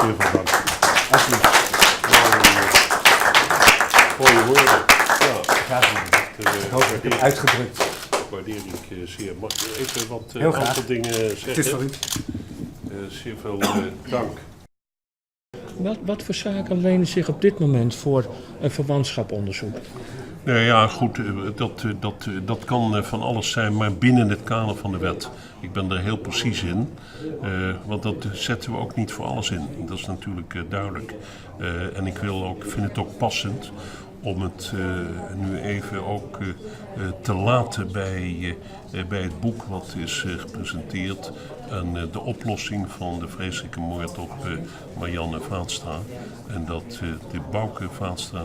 zeer veel dank. Alsjeblieft. Mooie woorden. Ja, Graag gedaan. Ik hoop dat ik het uitgedrukt. waardeer ik zeer. Mag ik even wat Heel graag. aantal dingen zeggen? Het is voor u. Zeer veel dank. Wat voor zaken lenen zich op dit moment voor een verwantschaponderzoek? Nou ja, goed, dat kan van alles zijn, maar binnen het kader van de wet. Ik ben er heel precies in, want dat zetten we ook niet voor alles in. Dat is natuurlijk duidelijk. En ik vind het ook passend om het nu even ook te laten bij het boek wat is gepresenteerd. En de oplossing van de vreselijke moord op Marianne Vaatstra. En dat de Bouke Vaatstra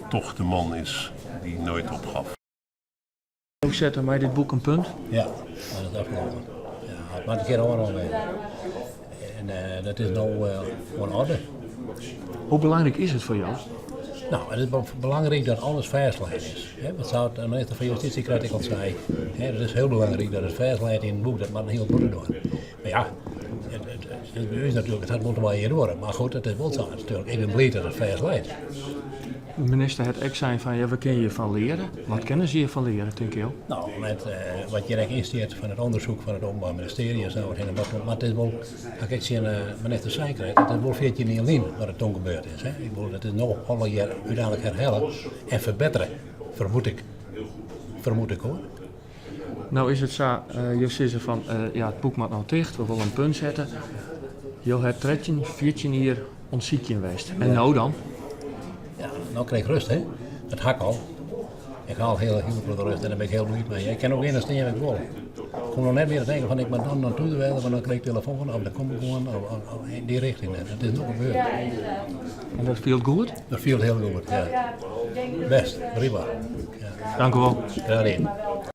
toch de man is die nooit opgaf. Hoe zetten wij dit boek een punt? Ja, dat is afgelopen. Ja, het maakt een keer oorlog mee. En dat is nou gewoon orde. Hoe belangrijk is het voor jou? Nou, het is belangrijk dat alles versleid is. Wat zou de minister van Justitie krijgt al zei. Het is heel belangrijk dat het versleid in het boek, dat mag een heel broeder doen. Maar ja, het is natuurlijk, het had moeten wel hier worden. Maar goed, het is wel zo natuurlijk. Ik ben blij dat het versleidt. De minister het ook zijn van, ja, waar kun je hiervan leren? Wat kennen ze hiervan leren, denk je? Nou, met wat je eigenlijk insteert van het onderzoek van het Openbaar Ministerie en zo. Maar het is wel, als ik zie minister zei krijg, het is wel 14 jaar geleden wat er toen gebeurd is. Hè. Ik bedoel, het is nog alle jaar uiteindelijk herhalen en verbeteren, vermoed ik hoor. Nou is het zo, je zegt van, ja, het boek moet nou dicht, we willen een punt zetten. Je hebt 13, 14 hier ontziekje geweest. En nou dan? Ja, nou krijg ik rust hè, het hak al. Ik haal heel veel de rust en daar ben ik heel blij mee. Ik ken ook één steen wat ik wil. Ik kom nog net weer te denken van ik ben dan naartoe te willen, want dan krijg ik telefoon of dan kom ik gewoon in die richting. Het is nog gebeurd. En dat viel goed? Dat viel heel goed, ja. Best, prima. Ja. Dank u wel. Graag gedaan.